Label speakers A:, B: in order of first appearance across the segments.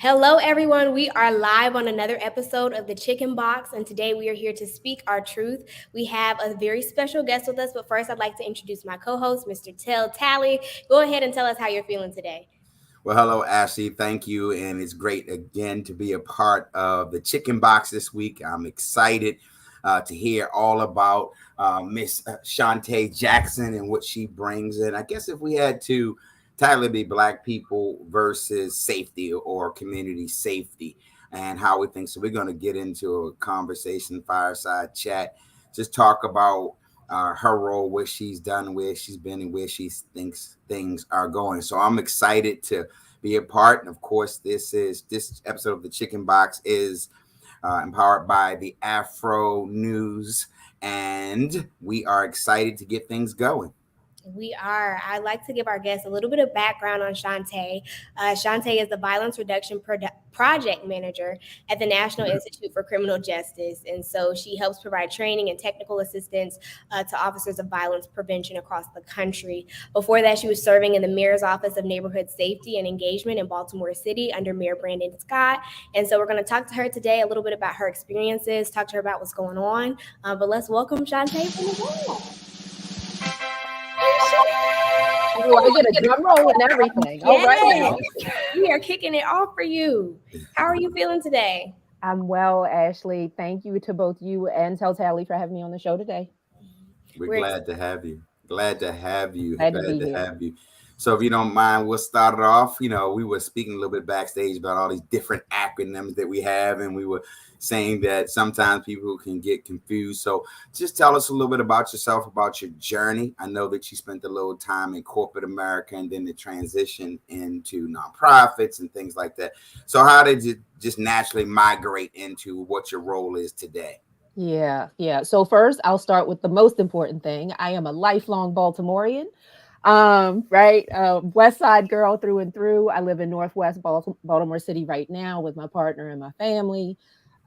A: Hello, everyone. We are live on another episode of the Chicken Box, and today we are here to speak our truth. We have a very special guest with us, but first, I'd like to introduce my co-host, Mr. Tell Tally. Go ahead and tell us how you're feeling today.
B: Well, hello, Ashley. Thank you. And it's great again to be a part of the Chicken Box this week. I'm excited to hear all about Miss Shantay Jackson and what she brings. And I guess if we had to title it be Black people versus safety or community safety and how we think. So we're going to get into a conversation, fireside chat, just talk about her role, what she's done, where she's been, and where she thinks things are going. So I'm excited to be a part. And of course, this episode of the Chicken Box is empowered by the Afro News, and we are excited to get things going.
A: We are. I'd like to give our guests a little bit of background on Shantay. Shantay is the Violence Reduction Project Manager at the National Institute for Criminal Justice. And so she helps provide training and technical assistance to officers of violence prevention across the country. Before that, she was serving in the Mayor's Office of Neighborhood Safety and Engagement in Baltimore City under Mayor Brandon Scott. And so we're going to talk to her today a little bit about her experiences, talk to her about what's going on. But let's welcome Shantay from the wall.
C: Oh, I get a drum roll and everything.
A: Yes.
C: All right now.
A: We are kicking it off for you. How are you feeling today?
C: I'm well, Ashley. Thank you to both you and Tell Tally for having me on the show today.
B: We're glad to have you. Glad to have you.
C: Glad to be here.
B: Have you. So if you don't mind, we'll start it off. You know, we were speaking a little bit backstage about all these different acronyms that we have, and we were saying that sometimes people can get confused. So just tell us a little bit about yourself, about your journey. I know that you spent a little time in corporate America and then the transition into nonprofits and things like that. So how did you just naturally migrate into what your role is today?
C: Yeah. So first, I'll start with the most important thing. I am a lifelong Baltimorean. West Side girl through and through. I live in Northwest Baltimore City right now with my partner and my family.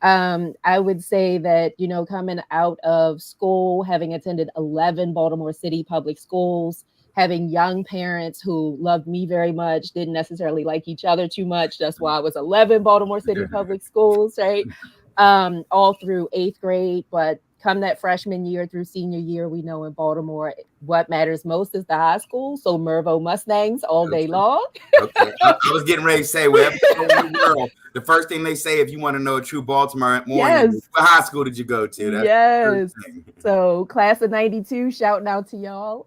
C: I would say that, coming out of school, having attended 11 Baltimore City public schools, having young parents who loved me very much, didn't necessarily like each other too much. That's why I was 11 Baltimore City public schools, right? All through 8th grade, but come that freshman year through senior year, we know in Baltimore, what matters most is the high school. So Mervo Mustangs all day long.
B: Okay. I was getting ready to say, wherever you go in the world, the first thing they say if you want to know a true Baltimore morning, what high school did you go to?
C: That's yes. So class of 92, shouting out to y'all.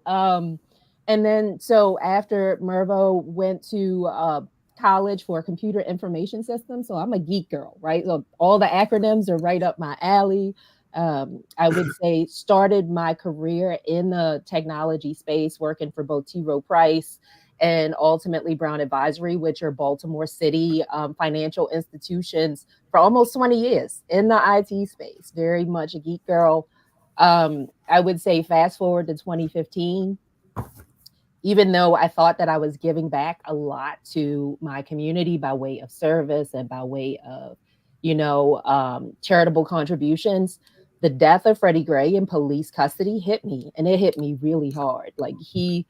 C: And then so after Mervo went to college for computer information systems. So I'm a geek girl, right? So all the acronyms are right up my alley. I would say started my career in the technology space, working for both T. Rowe Price and ultimately Brown Advisory, which are Baltimore City financial institutions for almost 20 years in the IT space. Very much a geek girl. I would say fast forward to 2015. Even though I thought that I was giving back a lot to my community by way of service and by way of, charitable contributions, the death of Freddie Gray in police custody hit me, and it hit me really hard. Like, he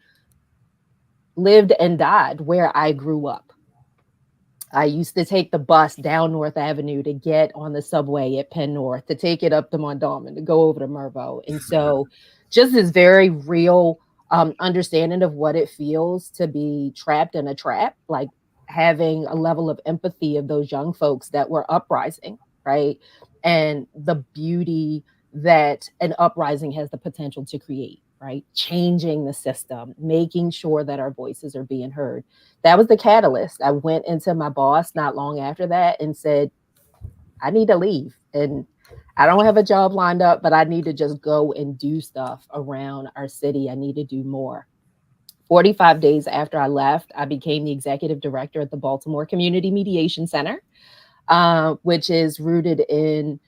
C: lived and died where I grew up. I used to take the bus down North Avenue to get on the subway at Penn North, to take it up to Mondawmin, to go over to Mervo. And so just this very real understanding of what it feels to be trapped in a trap, like having a level of empathy of those young folks that were uprising, right? And the beauty that an uprising has the potential to create, right? Changing the system, making sure that our voices are being heard. That was the catalyst. I went into my boss not long after that and said, I need to leave. And I don't have a job lined up, but I need to just go and do stuff around our city. I need to do more. 45 days after I left, I became the executive director at the Baltimore Community Mediation Center, which is rooted in,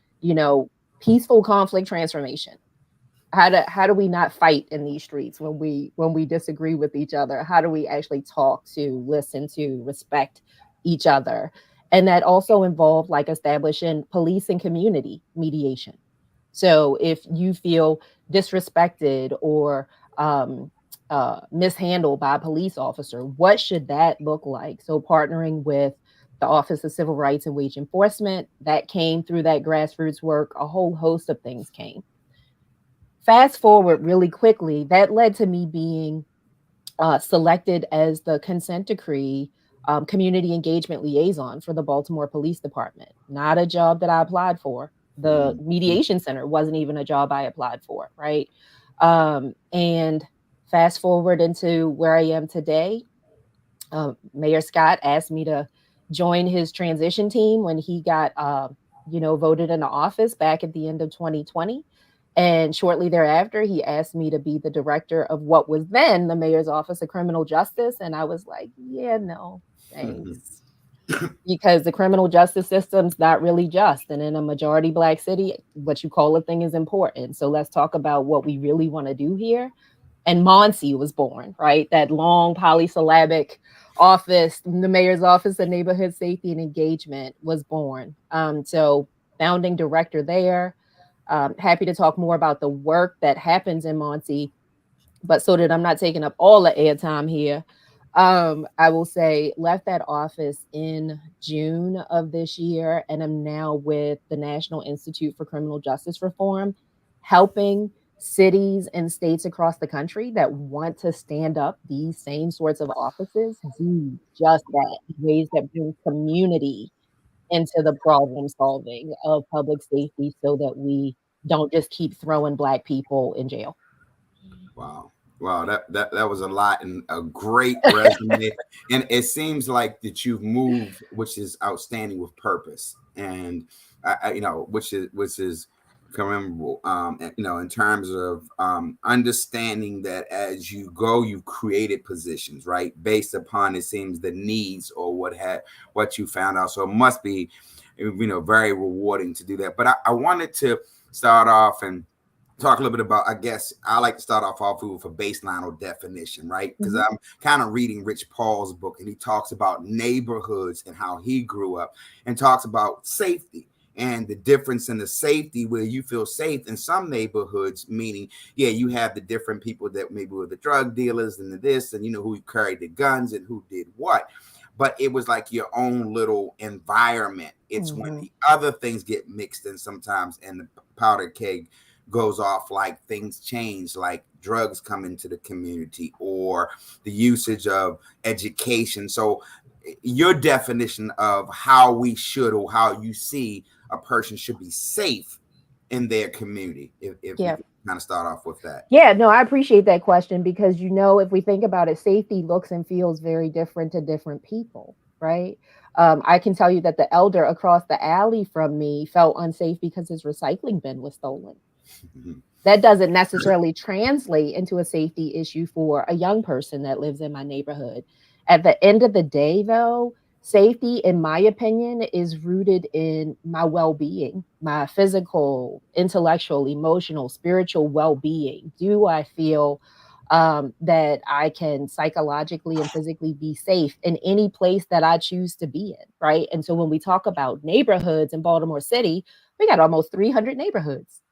C: peaceful conflict transformation. How do we not fight in these streets when we disagree with each other? How do we actually talk to, listen to, respect each other? And that also involved like establishing police and community mediation. So if you feel disrespected or mishandled by a police officer, what should that look like? So partnering with the Office of Civil Rights and Wage Enforcement. That came through that grassroots work. A whole host of things came. Fast forward really quickly, that led to me being selected as the consent decree community engagement liaison for the Baltimore Police Department. Not a job that I applied for. The mediation center wasn't even a job I applied for, right? And fast forward into where I am today, Mayor Scott asked me to join his transition team when he got, voted into office back at the end of 2020. And shortly thereafter, he asked me to be the director of what was then the mayor's office of criminal justice. And I was like, yeah, no, thanks. Because the criminal justice system's not really just. And in a majority Black city, what you call a thing is important. So let's talk about what we really want to do here. And Monsi was born, right? That long polysyllabic office, the mayor's office of neighborhood safety and engagement was born. So founding director there. Happy to talk more about the work that happens in Monty, but so that I'm not taking up all the airtime here, I will say left that office in June of this year, and I'm now with the National Institute for Criminal Justice Reform, helping cities and states across the country that want to stand up these same sorts of offices do just that, ways that bring community into the problem solving of public safety so that we don't just keep throwing Black people in jail.
B: Wow. Wow, that was a lot and a great resume. And it seems like that you've moved, which is outstanding, with purpose. And which is commendable. In terms of understanding that as you go, you've created positions, right, based upon, it seems, the needs or what you found out. So it must be, very rewarding to do that. But I wanted to start off and talk a little bit about, I guess I like to start off with a baseline or definition, right? Because I'm kind of reading Rich Paul's book, and he talks about neighborhoods and how he grew up, and talks about safety and the difference in the safety where you feel safe in some neighborhoods, meaning, you have the different people that maybe were the drug dealers and the this, and who carried the guns and who did what. But it was like your own little environment. It's when the other things get mixed in sometimes, and the powder keg goes off, like things change, like drugs come into the community or the usage of education. So your definition of how we should, or how you see a person should be safe in their community, if you kind of start off with that.
C: Yeah, no, I appreciate that question, because, if we think about it, safety looks and feels very different to different people, right? I can tell you that the elder across the alley from me felt unsafe because his recycling bin was stolen. That doesn't necessarily translate into a safety issue for a young person that lives in my neighborhood. At the end of the day, though, safety, in my opinion, is rooted in my well-being, my physical, intellectual, emotional, spiritual well-being. Do I feel that I can psychologically and physically be safe in any place that I choose to be in, right? And so when we talk about neighborhoods in Baltimore City, we got almost 300 neighborhoods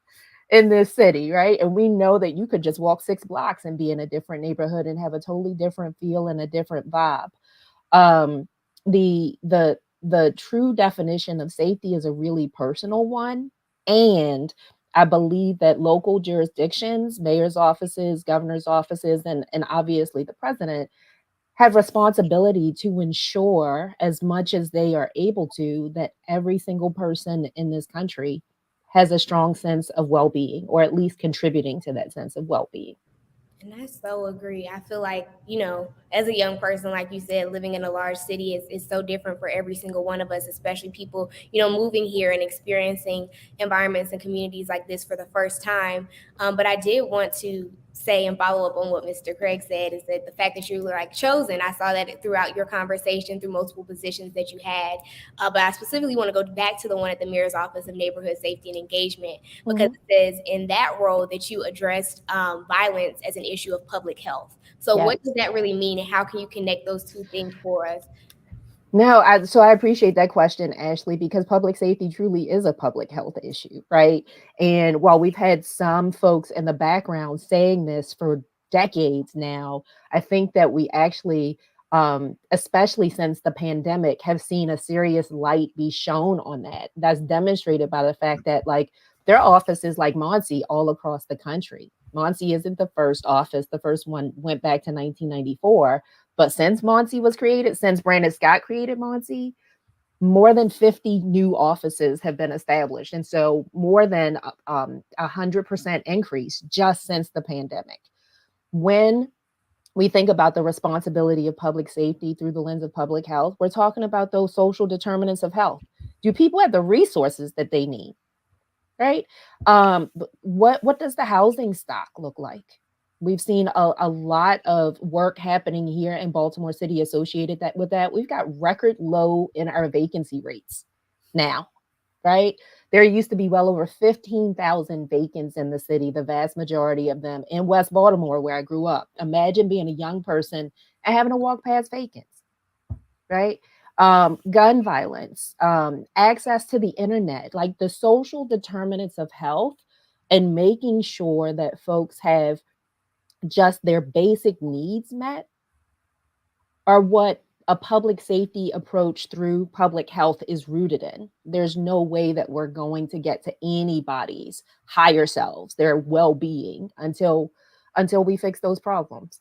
C: in this city, right? And we know that you could just walk 6 blocks and be in a different neighborhood and have a totally different feel and a different vibe. The true definition of safety is a really personal one. And I believe that local jurisdictions, mayor's offices, governor's offices, and obviously the president have responsibility to ensure, as much as they are able to, that every single person in this country has a strong sense of well-being, or at least contributing to that sense of well-being.
A: And I so agree. I feel like, as a young person, like you said, living in a large city is so different for every single one of us, especially people, moving here and experiencing environments and communities like this for the first time. But I did want to say and follow up on what Mr. Craig said, is that the fact that you were chosen, I saw that throughout your conversation through multiple positions that you had. But I specifically want to go back to the one at the Mayor's Office of Neighborhood Safety and Engagement, because it says in that role that you addressed violence as an issue of public health. So what does that really mean, and how can you connect those two things for us?
C: No, so I appreciate that question, Ashley, because public safety truly is a public health issue, right? And while we've had some folks in the background saying this for decades now, I think that we actually especially since the pandemic, have seen a serious light be shown on that. That's demonstrated by the fact that, like, there are offices like Monty all across the country. Monty isn't the first office. The first one went back to 1994. But since Monty was created, since Brandon Scott created Monty, more than 50 new offices have been established. And so more than 100% increase just since the pandemic. When we think about the responsibility of public safety through the lens of public health, we're talking about those social determinants of health. Do people have the resources that they need? Right? What does the housing stock look like? We've seen a lot of work happening here in Baltimore City associated that with that. We've got record low in our vacancy rates now, right? There used to be well over 15,000 vacants in the city, the vast majority of them in West Baltimore, where I grew up. Imagine being a young person and having to walk past vacants, right? Gun violence, access to the internet, like the social determinants of health, and making sure that folks have just their basic needs met are what a public safety approach through public health is rooted in. There's no way that we're going to get to anybody's higher selves, their well-being, until we fix those problems.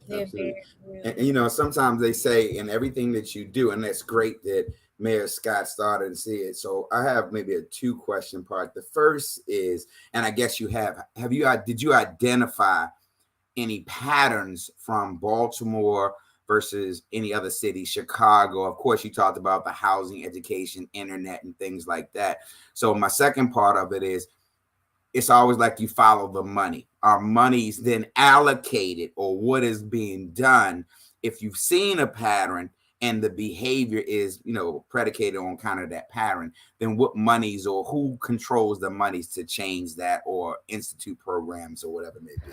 A: They're
B: Absolutely.
A: very
B: And,
A: real.
B: you know, sometimes they say in everything that you do, and that's great that Mayor Scott started to see it. So I have maybe a 2-question part. The first is, and I guess did you identify any patterns from Baltimore versus any other city, Chicago? Of course, you talked about the housing, education, internet, and things like that. So my second part of it is, it's always like you follow the money. Our money's then allocated, or what is being done. If you've seen a pattern and the behavior is, predicated on kind of that pattern, then what monies or who controls the monies to change that or institute programs or whatever it may be?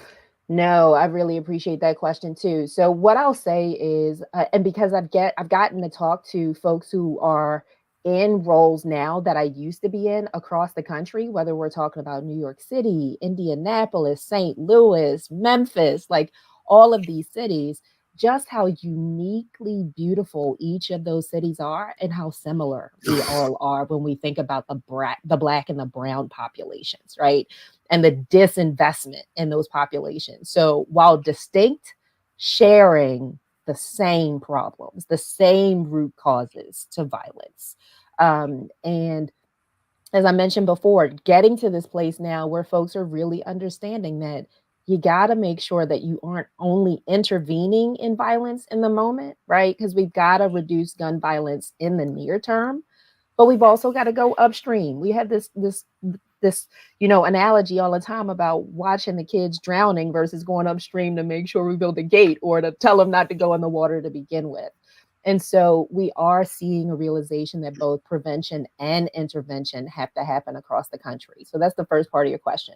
C: No, I really appreciate that question too. So what I'll say is, and because I've gotten to talk to folks who are in roles now that I used to be in across the country, whether we're talking about New York City, Indianapolis, St. Louis, Memphis, like all of these cities, just how uniquely beautiful each of those cities are and how similar we all are when we think about the black and the brown populations, right? And the disinvestment in those populations. So while distinct, sharing the same problems, the same root causes to violence. And as I mentioned before, getting to this place now where folks are really understanding that you got to make sure that you aren't only intervening in violence in the moment, right? Because we've got to reduce gun violence in the near term, but we've also got to go upstream. We have this analogy all the time about watching the kids drowning versus going upstream to make sure we build a gate or to tell them not to go in the water to begin with. And so we are seeing a realization that both prevention and intervention have to happen across the country. So that's the first part of your question.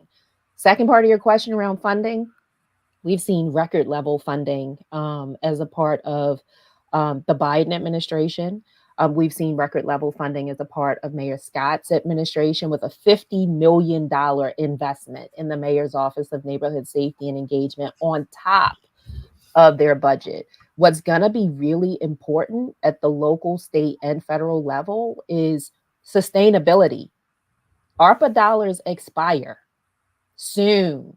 C: Second part of your question around funding, we've seen record level funding as a part of the Biden administration. We've seen record level funding as a part of Mayor Scott's administration with a $50 million investment in the mayor's office of neighborhood safety and engagement on top of their budget. What's going to be really important at the local, state, and federal level is sustainability. ARPA dollars expire soon.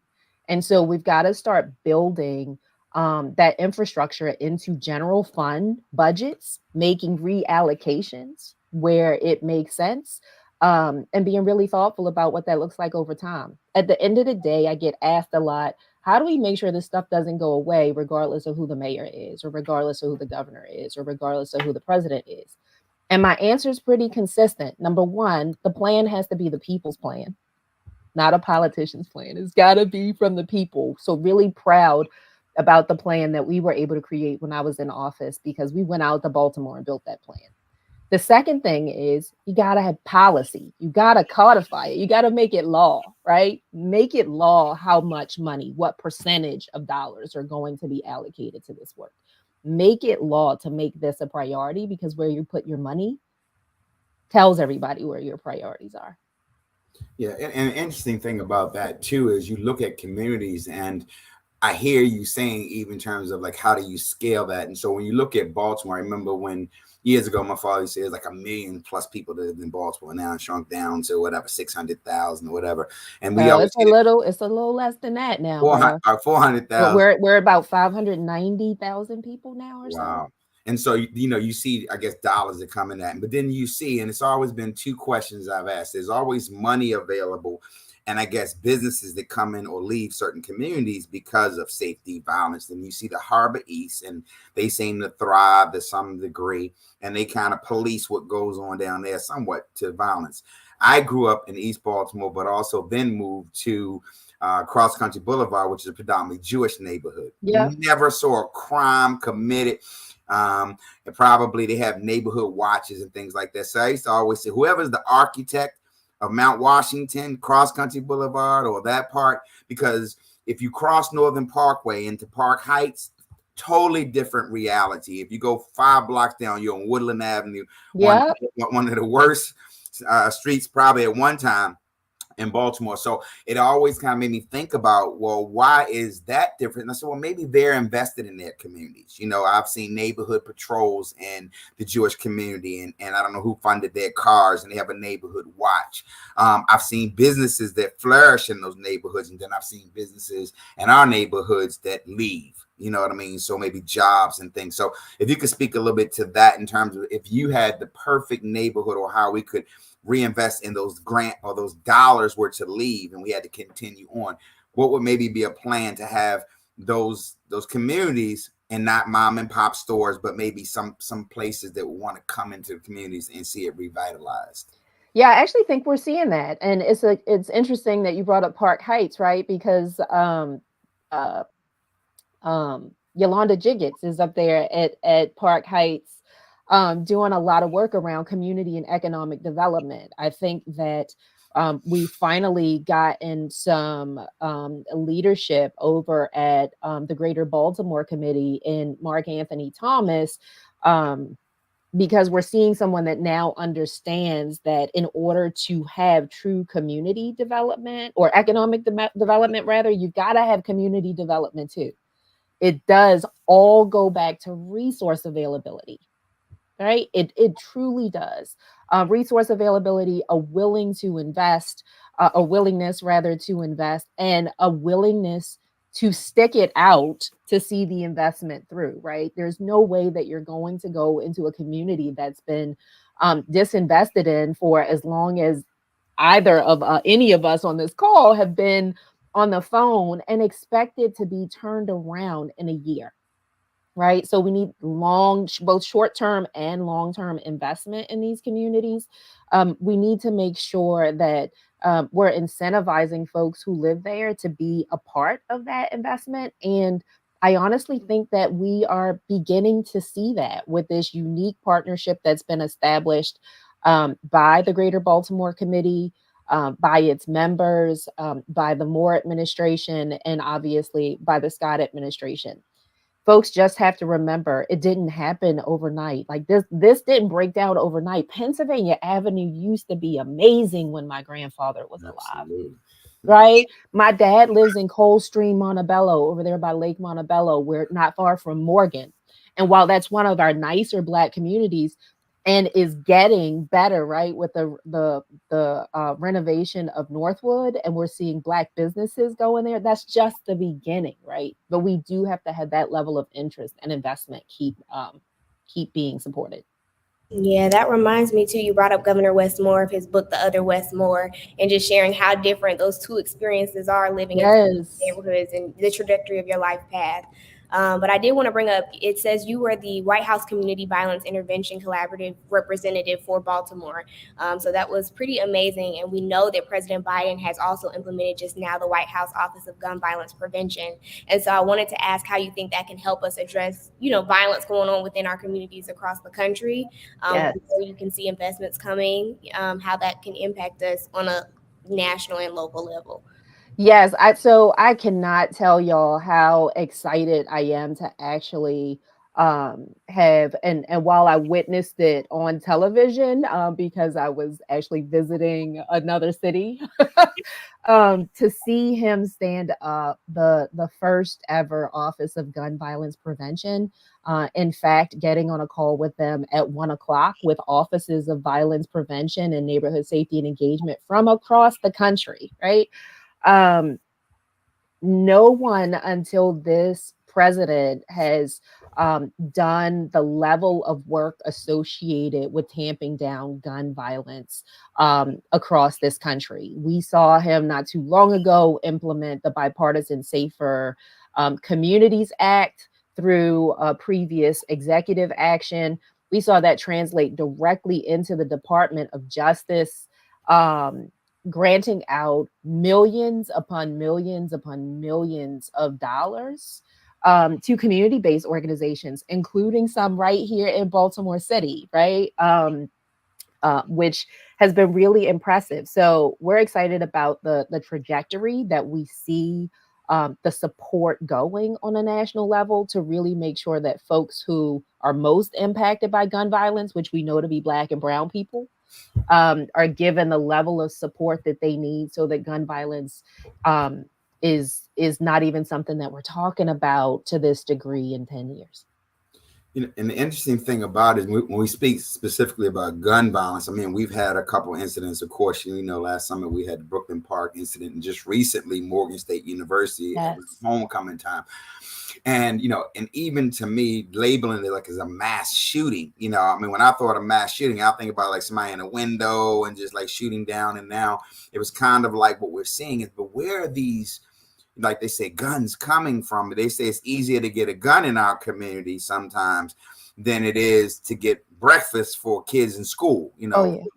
C: And so we've got to start building that infrastructure into general fund budgets, making reallocations where it makes sense, and being really thoughtful about what that looks like over time. At the end of the day, I get asked a lot, how do we make sure this stuff doesn't go away regardless of who the mayor is, or regardless of who the governor is, or regardless of who the president is? And my answer is pretty consistent. Number one, the plan has to be the people's plan, not a politician's plan. It's got to be from the people. So really proud about the plan that we were able to create when I was in office, because we went out to Baltimore and built that plan. The second thing is you got to have policy. You got to codify it. You got to make it law, right? Make it law how much money, what percentage of dollars are going to be allocated to this work. Make it law to make this a priority, because where you put your money tells everybody where your priorities are.
B: Yeah, and an interesting thing about that too is you look at communities, and I hear you saying, even in terms of like, how do you scale that? And so when you look at Baltimore, I remember when years ago, my father said like 1 million+ people that live in Baltimore, now it's shrunk down to whatever, 600,000 or whatever. And we
C: Well,
B: always get
C: it's a little less than that now,
B: 400,
C: bro.
B: 400,000.
C: We're about 590,000 people now or so.
B: Wow. And so, you see, I guess, dollars are coming at, but then you see, and it's always been two questions I've asked. There's always money available, and I guess businesses that come in or leave certain communities because of safety, violence. And you see the Harbor East, and they seem to thrive to some degree, and they kind of police what goes on down there somewhat to violence. I grew up in East Baltimore, but also then moved to Cross Country Boulevard, which is a predominantly Jewish neighborhood.
C: Yeah.
B: Never saw a crime committed. And probably they have neighborhood watches and things like that. So I used to always say, whoever's the architect of Mount Washington, Cross Country Boulevard, or that part, because if you cross Northern Parkway into Park Heights, totally different reality. If you go 5 blocks down, you're on Woodland Avenue,
C: Yeah.
B: one of the worst streets probably at one time in Baltimore. So it always kind of made me think about, well, why is that different? And I said, well, maybe they're invested in their communities. I've seen neighborhood patrols in the Jewish community, and I don't know who funded their cars, and they have a neighborhood watch. I've seen businesses that flourish in those neighborhoods, and then I've seen businesses in our neighborhoods that leave. You know what I mean? So maybe jobs and things. So if you could speak a little bit to that in terms of if you had the perfect neighborhood, or how we could reinvest in those grant or those dollars were to leave and we had to continue on, what would maybe be a plan to have those communities, and not mom and pop stores, but maybe some places that want to come into the communities and see it revitalized?
C: Yeah, I actually think we're seeing that. And it's interesting that you brought up Park Heights, right? Because uh Yolanda Jiggets is up there at Park Heights, doing a lot of work around community and economic development. I think that we finally gotten some leadership over at the Greater Baltimore Committee in Mark Anthony Thomas, because we're seeing someone that now understands that in order to have true community development, or economic development rather, you've got to have community development too. It does all go back to resource availability, right? It truly does. Resource availability, a willingness rather to invest, and a willingness to stick it out to see the investment through, right? There's no way that you're going to go into a community that's been disinvested in for as long as either of any of us on this call have been on the phone, and expect it to be turned around in a year, right? So we need both short-term and long-term investment in these communities. We need to make sure that we're incentivizing folks who live there to be a part of that investment. And I honestly think that we are beginning to see that with this unique partnership that's been established by the Greater Baltimore Committee, by its members, by the Moore administration, and obviously by the Scott administration. Folks just have to remember, it didn't happen overnight. Like this didn't break down overnight. Pennsylvania Avenue used to be amazing when my grandfather was alive,
B: Absolutely.
C: right? My dad lives in Coldstream, Montebello, over there by Lake Montebello. We're not far from Morgan. And while that's one of our nicer Black communities and is getting better, right, with the renovation of Northwood, and we're seeing Black businesses go in there, that's just the beginning, right? But we do have to have that level of interest and investment keep being supported.
A: Yeah, that reminds me too. You brought up Governor Westmore of his book, The Other Westmore, and just sharing how different those two experiences are living in
C: Yes.
A: neighborhoods and the trajectory of your life path. But I did want to bring up, it says you were the White House Community Violence Intervention Collaborative representative for Baltimore. So that was pretty amazing. And we know that President Biden has also implemented just now the White House Office of Gun Violence Prevention. And so I wanted to ask how you think that can help us address, violence going on within our communities across the country.
C: Yes.
A: So you can see investments coming, how that can impact us on a national and local level.
C: Yes, so I cannot tell y'all how excited I am to actually have and while I witnessed it on television, because I was actually visiting another city, to see him stand up the first ever Office of Gun Violence Prevention. In fact, getting on a call with them at 1 o'clock with offices of violence prevention and neighborhood safety and engagement from across the country, right? Um, no one until this president has done the level of work associated with tamping down gun violence across this country. We saw him not too long ago implement the Bipartisan Safer Communities Act through a previous executive action. We saw that translate directly into the Department of Justice. Granting out millions upon millions upon millions of dollars to community-based organizations, including some right here in Baltimore City, right? Which has been really impressive. So we're excited about the trajectory that we see, the support going on a national level to really make sure that folks who are most impacted by gun violence, which we know to be Black and Brown people, are given the level of support that they need so that gun violence is not even something that we're talking about to this degree in 10 years.
B: And the interesting thing about it, when we speak specifically about gun violence, I mean, we've had a couple of incidents. Of course, last summer we had the Brooklyn Park incident, and just recently Morgan State University,
C: Yes.
B: it was homecoming time. And, and even to me, labeling it like as a mass shooting, I mean, when I thought of mass shooting, I think about like somebody in a window and just like shooting down. And now it was kind of like what we're seeing is, but where are these, like they say, guns coming from? They say it's easier to get a gun in our community sometimes than it is to get breakfast for kids in school,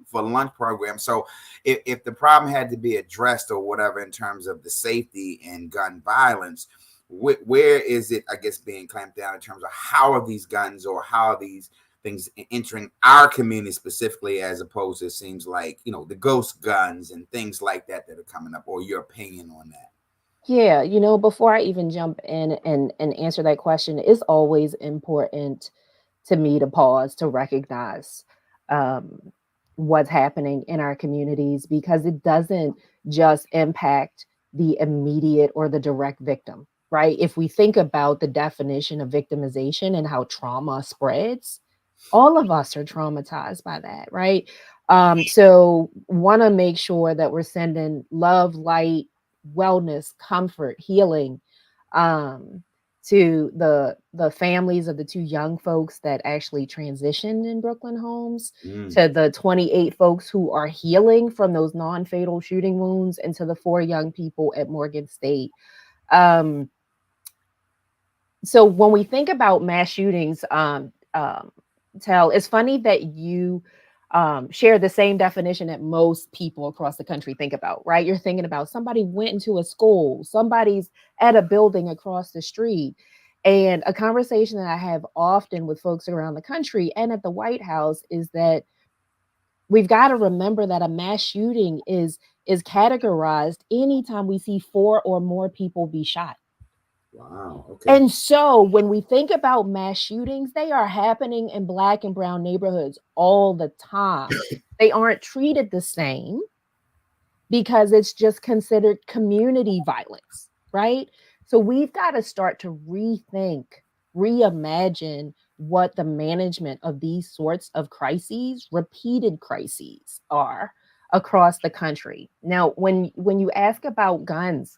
B: for lunch program. So if the problem had to be addressed or whatever in terms of the safety and gun violence, where is it, I guess, being clamped down in terms of how are these guns or how are these things entering our community specifically, as opposed to, it seems like, the ghost guns and things like that are coming up, or your opinion on that?
C: Yeah, before I even jump in and answer that question, it's always important to me to pause to recognize um, what's happening in our communities, because it doesn't just impact the immediate or the direct victim, right? If we think about the definition of victimization and how trauma spreads, all of us are traumatized by that, right? So want to make sure that we're sending love, light, wellness, comfort, healing um, to the families of the two young folks that actually transitioned in Brooklyn homes, to the 28 folks who are healing from those non-fatal shooting wounds, and to the 4 young people at Morgan State. So when we think about mass shootings, Tell, it's funny that you share the same definition that most people across the country think about, right? You're thinking about somebody went into a school, somebody's at a building across the street. And a conversation that I have often with folks around the country and at the White House is that we've got to remember that a mass shooting is categorized anytime we see 4 or more people be shot.
B: Wow. Okay.
C: And so when we think about mass shootings, they are happening in Black and Brown neighborhoods all the time. They aren't treated the same because it's just considered community violence, right? So we've got to start to rethink, reimagine what the management of these sorts of crises, repeated crises, are across the country. Now, when you ask about guns,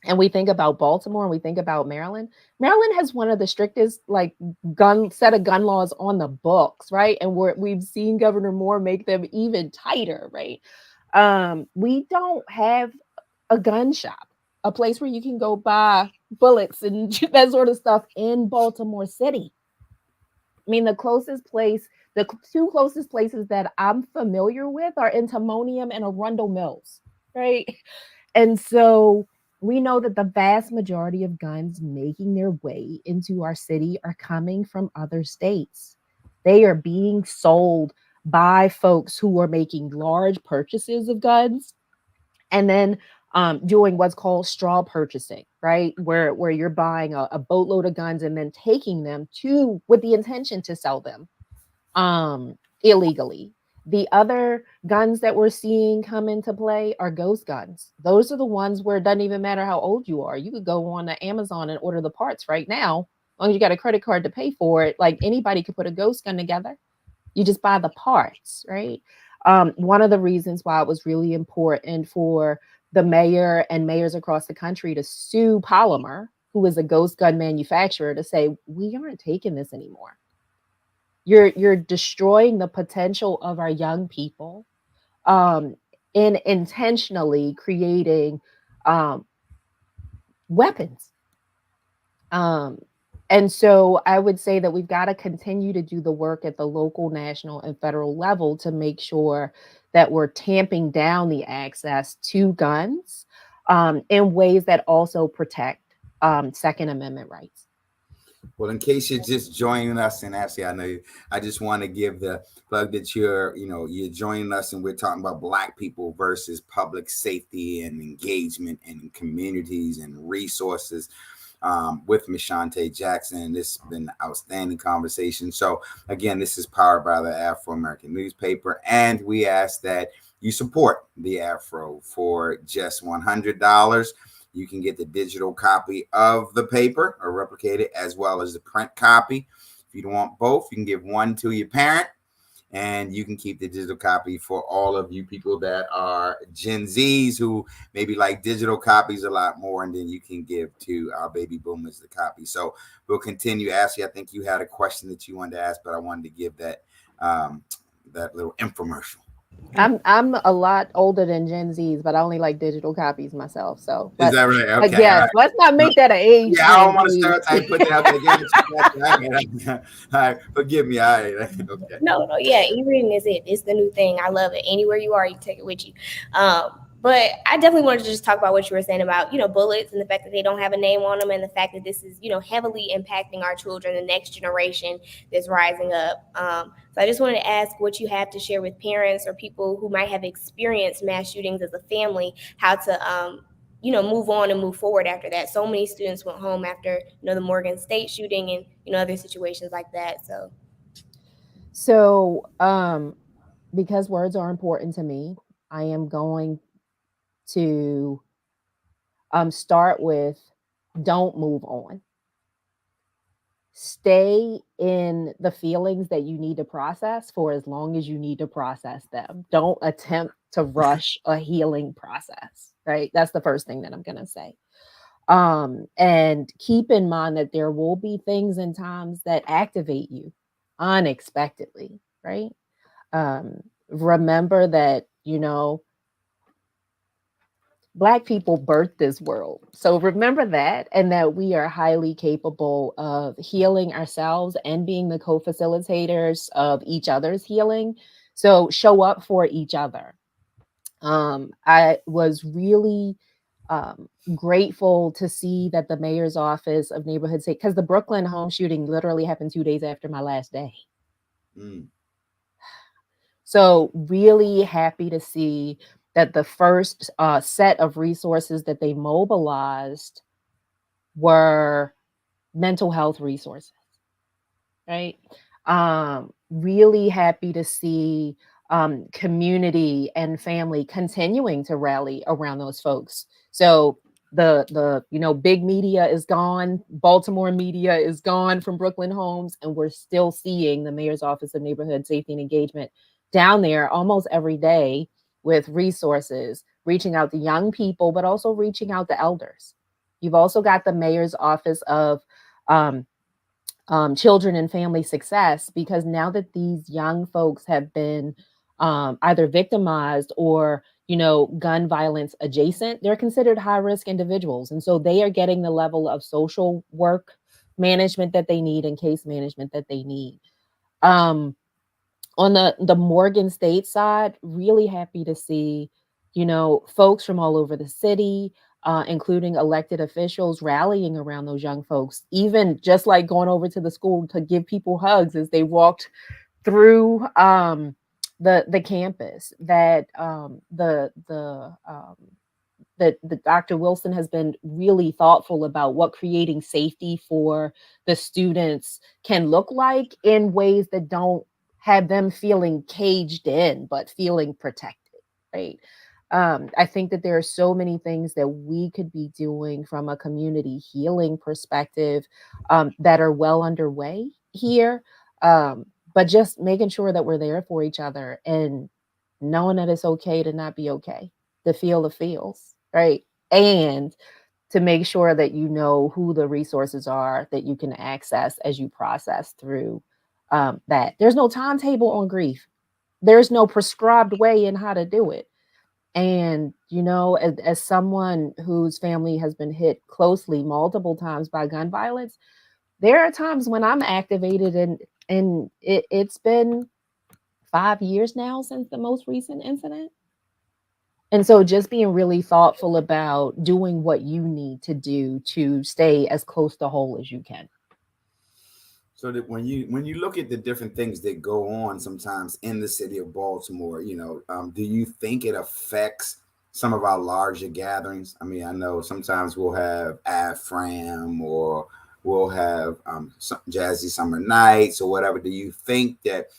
C: and we think about Baltimore and we think about Maryland, Maryland has one of the strictest set of gun laws on the books, right? And we've seen Governor Moore make them even tighter, right? We don't have a gun shop, a place where you can go buy bullets and that sort of stuff in Baltimore City. I mean, the two closest places that I'm familiar with are in Timonium and Arundel Mills, right? And so we know that the vast majority of guns making their way into our city are coming from other states. They are being sold by folks who are making large purchases of guns and then doing what's called straw purchasing, right? Where you're buying a boatload of guns and then taking them to with the intention to sell them illegally. The other guns that we're seeing come into play are ghost guns. Those are the ones where it doesn't even matter how old you are. You could go on to Amazon and order the parts right now. As long as you got a credit card to pay for it, like anybody could put a ghost gun together. You just buy the parts, right? One of the reasons why it was really important for the mayor and mayors across the country to sue Polymer, who is a ghost gun manufacturer, to say, we aren't taking this anymore. You're destroying the potential of our young people, um, in intentionally creating um, weapons. Um, and so I would say that we've got to continue to do the work at the local, national, and federal level to make sure that we're tamping down the access to guns in ways that also protect Second Amendment rights.
B: Well, in case you're just joining us, and actually, I know I just want to give the plug that you're joining us, and we're talking about Black people versus public safety and engagement and communities and resources with Ms. Shantay Jackson. This has been an outstanding conversation. So again, this is powered by the Afro-American newspaper, and we ask that you support the Afro for just $100. You can get the digital copy of the paper or replicate it, as well as the print copy. If you don't want both, you can give one to your parent, and you can keep the digital copy for all of you people that are Gen Zs who maybe like digital copies a lot more, and then you can give to our baby boomers the copy. So we'll continue. Ashley, I think you had a question that you wanted to ask, but I wanted to give that that little infomercial.
C: I'm a lot older than Gen Zs, but I only like digital copies myself. So,
B: Is that right?
C: but
B: Okay.
C: yes,
B: All right.
C: let's not make that an age
B: Yeah, I
C: thing,
B: don't want to
C: please.
B: stereotype, put that out there again. All right, forgive me. All right. Okay.
A: No, yeah, e-reading is it. It's the new thing. I love it. Anywhere you are, you take it with you. But I definitely wanted to just talk about what you were saying about, bullets and the fact that they don't have a name on them, and the fact that this is, heavily impacting our children, the next generation that's rising up. So I just wanted to ask what you have to share with parents or people who might have experienced mass shootings as a family, how to, move on and move forward after that. So many students went home after, the Morgan State shooting and, other situations like that.
C: So, because words are important to me, I am going to start with don't move on. Stay in the feelings that you need to process for as long as you need to process them. Don't attempt to rush a healing process, right? That's the first thing that I'm going to say. And keep in mind that there will be things and times that activate you unexpectedly, right? Remember that, Black people birthed this world. So remember that, and that we are highly capable of healing ourselves and being the co-facilitators of each other's healing. So show up for each other. I was really grateful to see that the mayor's office of neighborhood safety, because the Brooklyn home shooting literally happened 2 days after my last day.
B: Mm.
C: So really happy to see that the first set of resources that they mobilized were mental health resources, right? Really happy to see community and family continuing to rally around those folks. So the big media is gone, Baltimore media is gone from Brooklyn Homes, and we're still seeing the mayor's office of neighborhood safety and engagement down there almost every day with resources, reaching out to young people, but also reaching out to elders. You've also got the mayor's office of children and family success, because now that these young folks have been either victimized or gun violence adjacent, they're considered high risk individuals, and so they are getting the level of social work management that they need and case management that they need. On the Morgan State side, really happy to see folks from all over the city, including elected officials, rallying around those young folks, even just like going over to the school to give people hugs as they walked through the campus. That the that Dr. Wilson has been really thoughtful about what creating safety for the students can look like in ways that don't have them feeling caged in, but feeling protected, right? I think that there are so many things that we could be doing from a community healing perspective that are well underway here. But just making sure that we're there for each other and knowing that it's okay to not be okay, to feel the feels, right? And to make sure that you know who the resources are that you can access as you process through that. There's no timetable on grief. There's no prescribed way in how to do it. And, as someone whose family has been hit closely multiple times by gun violence, there are times when I'm activated and it's been 5 years now since the most recent incident. And so just being really thoughtful about doing what you need to do to stay as close to whole as you can.
B: So that when you look at the different things that go on sometimes in the city of Baltimore, do you think it affects some of our larger gatherings? I mean, I know sometimes we'll have AFRAM or we'll have some Jazzy Summer Nights or whatever. Do you think that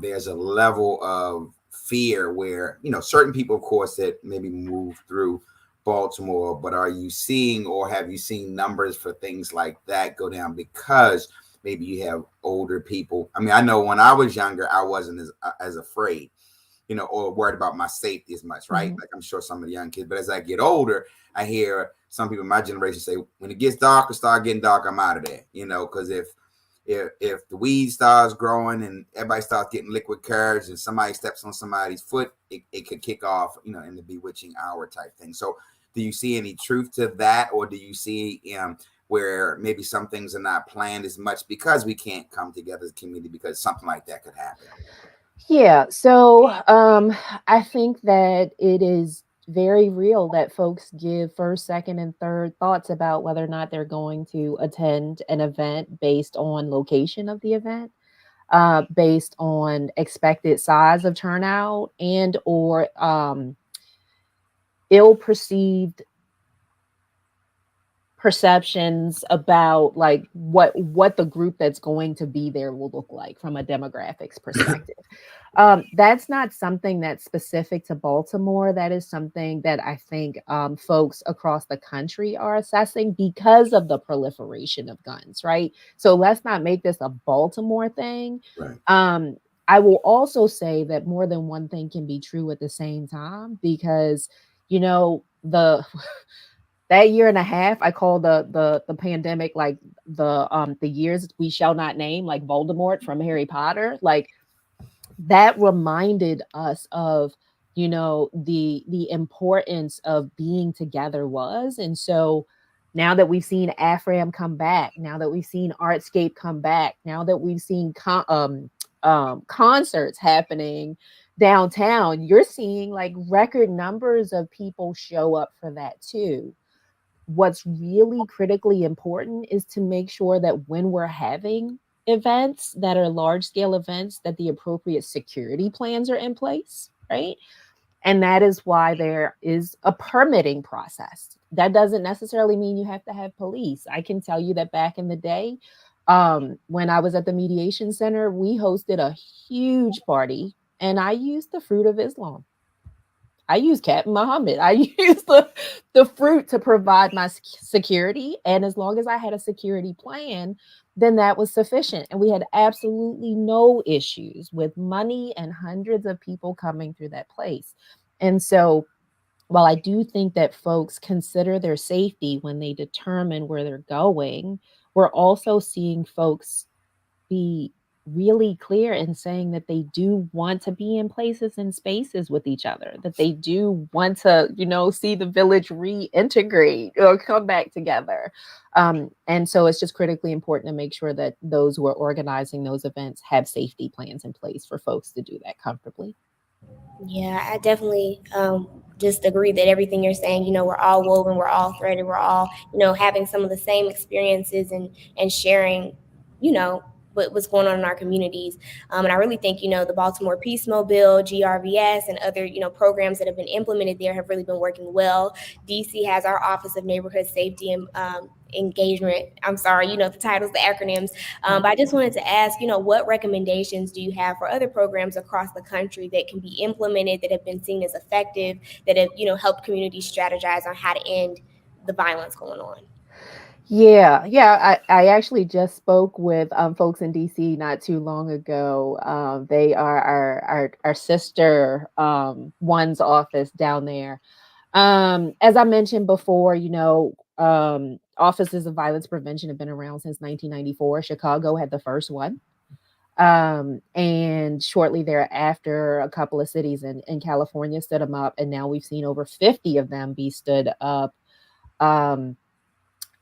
B: there's a level of fear where certain people, of course, that maybe move through Baltimore, but are you seeing or have you seen numbers for things like that go down because maybe you have older people? I mean, I know when I was younger, I wasn't as afraid, or worried about my safety as much, right?
C: Mhm.
B: Like I'm sure some of the young kids, but as I get older, I hear some people in my generation say, when it gets dark or start getting dark, I'm out of there, because if the weed starts growing and everybody starts getting liquid courage and somebody steps on somebody's foot, it could kick off, in the bewitching hour type thing. So do you see any truth to that? Or do you see where maybe some things are not planned as much because we can't come together as a community because something like that could happen?
C: Yeah. So I think that it is very real that folks give first, second, and third thoughts about whether or not they're going to attend an event based on location of the event, based on expected size of turnout, and or ill perceived perceptions about like what the group that's going to be there will look like from a demographics perspective. That's not something that's specific to Baltimore. That is something that I think folks across the country are assessing because of the proliferation of guns, right? So let's not make this a Baltimore thing.
B: Right.
C: I will also say that more than one thing can be true at the same time because the that year and a half I call the pandemic like the years we shall not name, like Voldemort from Harry Potter. Like that reminded us of the importance of being together was. And so now that we've seen AFRAM come back, now that we've seen Artscape come back, now that we've seen concerts happening downtown, you're seeing like record numbers of people show up for that too. What's really critically important is to make sure that when we're having events that are large scale events, that the appropriate security plans are in place, right? And that is why there is a permitting process. That doesn't necessarily mean you have to have police. I can tell you that back in the day, when I was at the mediation center, we hosted a huge party and I used the fruit of Islam. I use Captain Muhammad. I use the fruit to provide my security. And as long as I had a security plan, then that was sufficient. And we had absolutely no issues with money and hundreds of people coming through that place. And so while I do think that folks consider their safety when they determine where they're going, we're also seeing folks be really clear in saying that they do want to be in places and spaces with each other, that they do want to, see the village reintegrate or come back together. And so it's just critically important to make sure that those who are organizing those events have safety plans in place for folks to do that comfortably.
A: Yeah, I definitely just agree that everything you're saying, we're all woven, we're all threaded, we're all, having some of the same experiences and sharing, you know, what's going on in our communities. And I really think, the Baltimore Peace Mobile, GRVS, and other, programs that have been implemented there have really been working well. DC has our Office of Neighborhood Safety and engagement. I'm sorry, the titles, the acronyms. But I just wanted to ask, what recommendations do you have for other programs across the country that can be implemented, that have been seen as effective, that have, helped communities strategize on how to end the violence going on?
C: Yeah. I actually just spoke with folks in DC not too long ago. They are our sister one's office down there. As I mentioned before, offices of violence prevention have been around since 1994. Chicago had the first one. And shortly thereafter, a couple of cities in California stood them up. And now we've seen over 50 of them be stood up.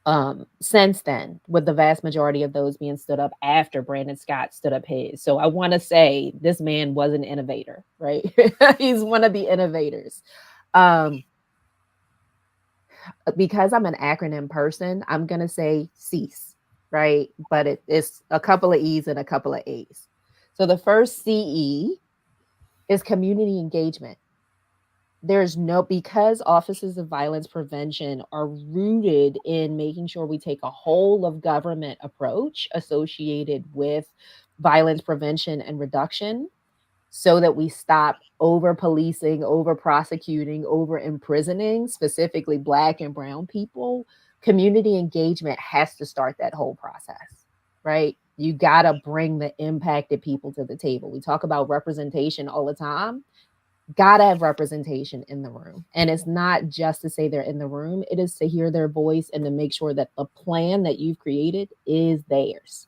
C: Um, since then, with the vast majority of those being stood up after Brandon Scott stood up his. So I want to say this man was an innovator, right? He's one of the innovators. Um, because I'm an acronym person, I'm going to say CEASE, right? But it's a couple of E's and a couple of A's. So the first CE is community engagement. Because offices of violence prevention are rooted in making sure we take a whole of government approach associated with violence prevention and reduction, so that we stop over policing, over prosecuting, over imprisoning, specifically Black and Brown people. Community engagement has to start that whole process, right? You got to bring the impacted people to the table. We talk about representation all the time. Got to have representation in the room. And it's not just to say they're in the room, it is to hear their voice and to make sure that the plan that you've created is theirs.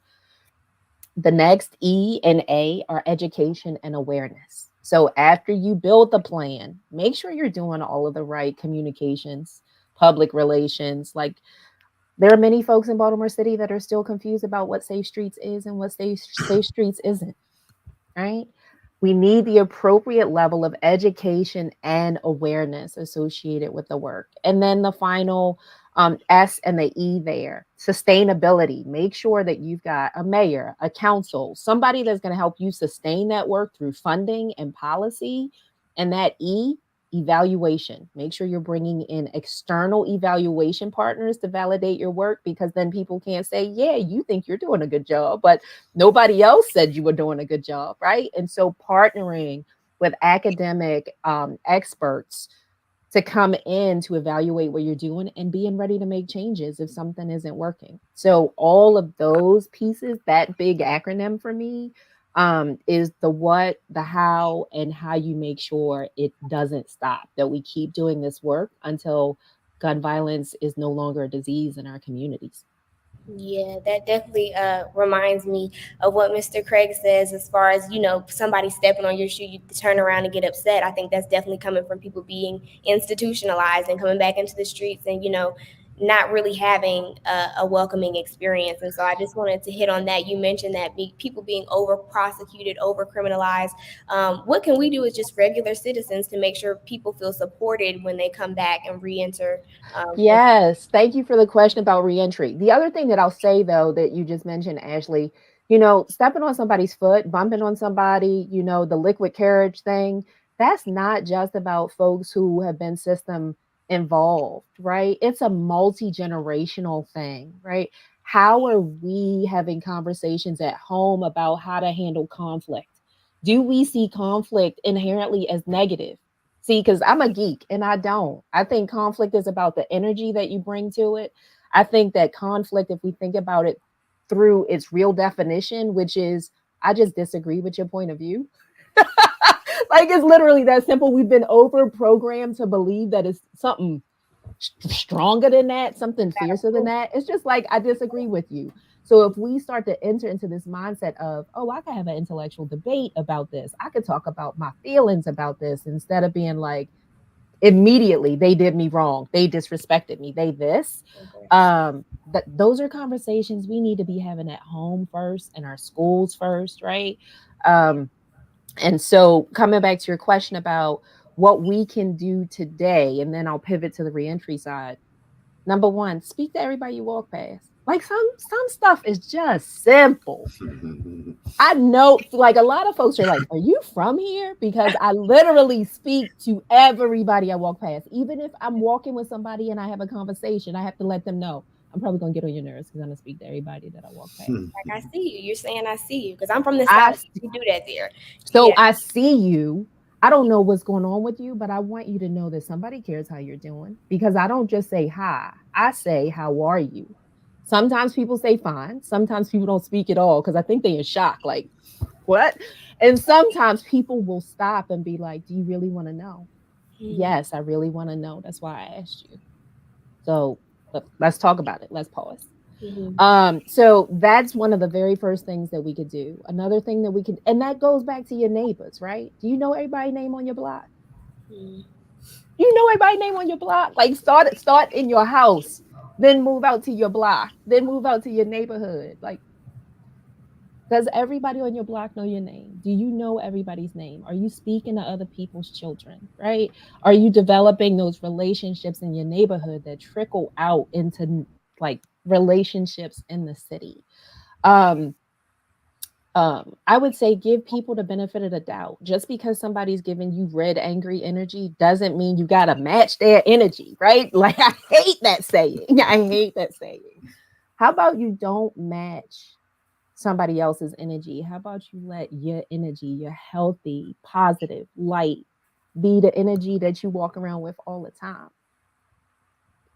C: The next E and A are education and awareness. So after you build the plan, make sure you're doing all of the right communications, public relations. Like, there are many folks in Baltimore City that are still confused about what Safe Streets is and what Safe Streets isn't, right? We need the appropriate level of education and awareness associated with the work. And then the final S and the E there, sustainability. Make sure that you've got a mayor, a council, somebody that's going to help you sustain that work through funding and policy. And that E, evaluation. Make sure you're bringing in external evaluation partners to validate your work, because then people can't say, yeah, you think you're doing a good job, but nobody else said you were doing a good job, right? And so partnering with academic experts to come in to evaluate what you're doing and being ready to make changes if something isn't working. So all of those pieces, that big acronym for me, is the what, the how, and how you make sure it doesn't stop, that we keep doing this work until gun violence is no longer a disease in our communities.
A: Yeah, that definitely reminds me of what Mr. Craig says, as far as, somebody stepping on your shoe, you turn around and get upset. I think that's definitely coming from people being institutionalized and coming back into the streets and, not really having a welcoming experience. And so I just wanted to hit on that. You mentioned that people being over prosecuted, over criminalized. What can we do as just regular citizens to make sure people feel supported when they come back and re-enter?
C: Yes, thank you for the question about reentry. The other thing that I'll say, though, that you just mentioned, Ashley, stepping on somebody's foot, bumping on somebody, the liquid carriage thing, that's not just about folks who have been system involved, right? It's a multi-generational thing, right? How are we having conversations at home about how to handle conflict? Do we see conflict inherently as negative? See, because I'm a geek and I don't. I think conflict is about the energy that you bring to it. I think that conflict, if we think about it through its real definition, which is, I just disagree with your point of view. Like, it's literally that simple. We've been over programmed to believe that it's something stronger than that, something fiercer than that. It's just like, I disagree with you. So if we start to enter into this mindset of, oh, I could have an intellectual debate about this, I could talk about my feelings about this, instead of being like, immediately they did me wrong, they disrespected me, they this. Those are conversations we need to be having at home first, and our schools first, right? um, and so, coming back to your question about what we can do today, and then I'll pivot to the reentry side. Number one, speak to everybody you walk past. Like some stuff is just simple. I know, like a lot of folks are like, "Are you from here?" Because I literally speak to everybody I walk past. Even if I'm walking with somebody and I have a conversation, I have to let them know I'm probably gonna get on your nerves because I'm gonna speak to everybody that I walk past.
A: Like, I see you. You're saying I see you because I'm from the
C: I
A: South. We do that there.
C: So
A: Yeah.
C: I see you. I don't know what's going on with you, but I want you to know that somebody cares how you're doing because I don't just say hi. I say, "How are you?" Sometimes people say fine. Sometimes people don't speak at all because I think they're in shock. Like, what? And sometimes people will stop and be like, "Do you really want to know?"
A: Mm-hmm.
C: Yes, I really want to know. That's why I asked you. So let's talk about it. Let's pause. So that's one of the very first things that we could do. Another thing that we could, and that goes back to your neighbors, right? Do you know everybody's name on your block? You know everybody's name on your block? Like start in your house, then move out to your block, then move out to your neighborhood. Like, does everybody on your block know your name? Do you know everybody's name? Are you speaking to other people's children, right? Are you developing those relationships in your neighborhood that trickle out into like relationships in the city? Um, I would say give people the benefit of the doubt. Just because somebody's giving you red, angry energy doesn't mean you got to match their energy, right? Like, I hate that saying. I hate that saying. How about you don't match somebody else's energy? How about you let your energy, your healthy, positive, light, be the energy that you walk around with all the time?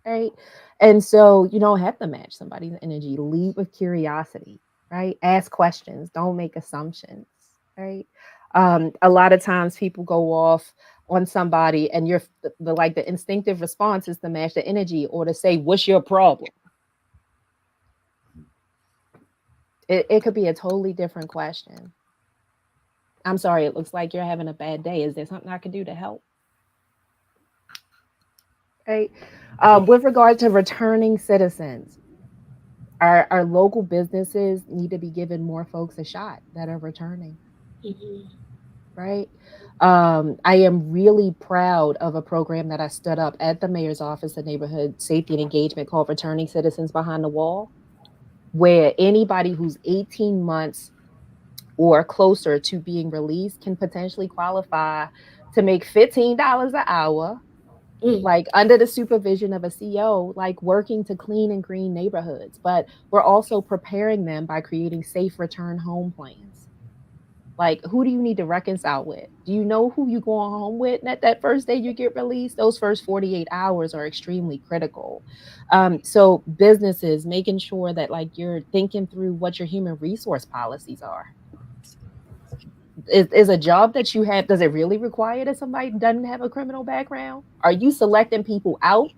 C: Right. And so you don't have to match somebody's energy. Lead with curiosity, right? Ask questions, don't make assumptions, right? A lot of times people go off on somebody and you're like the instinctive response is to match the energy or to say, "What's your problem?" It could be a totally different question. "I'm sorry, it looks like you're having a bad day. Is there something I can do to help?" Right. With regard to returning citizens, our local businesses need to be giving more folks a shot that are returning, right? I am really proud of a program that I stood up at the mayor's office of neighborhood safety and engagement called Returning Citizens Behind the Wall, where anybody who's 18 months or closer to being released can potentially qualify to make $15 an hour, like under the supervision of a CO, like working to clean and green neighborhoods. But we're also preparing them by creating safe return home plans. Like, who do you need to reconcile with? Do you know who you going home with? And at that first day you get released, those first 48 hours are extremely critical. So businesses making sure that like you're thinking through what your human resource policies are. Is a job that you have, does it really require that somebody doesn't have a criminal background? Are you selecting people out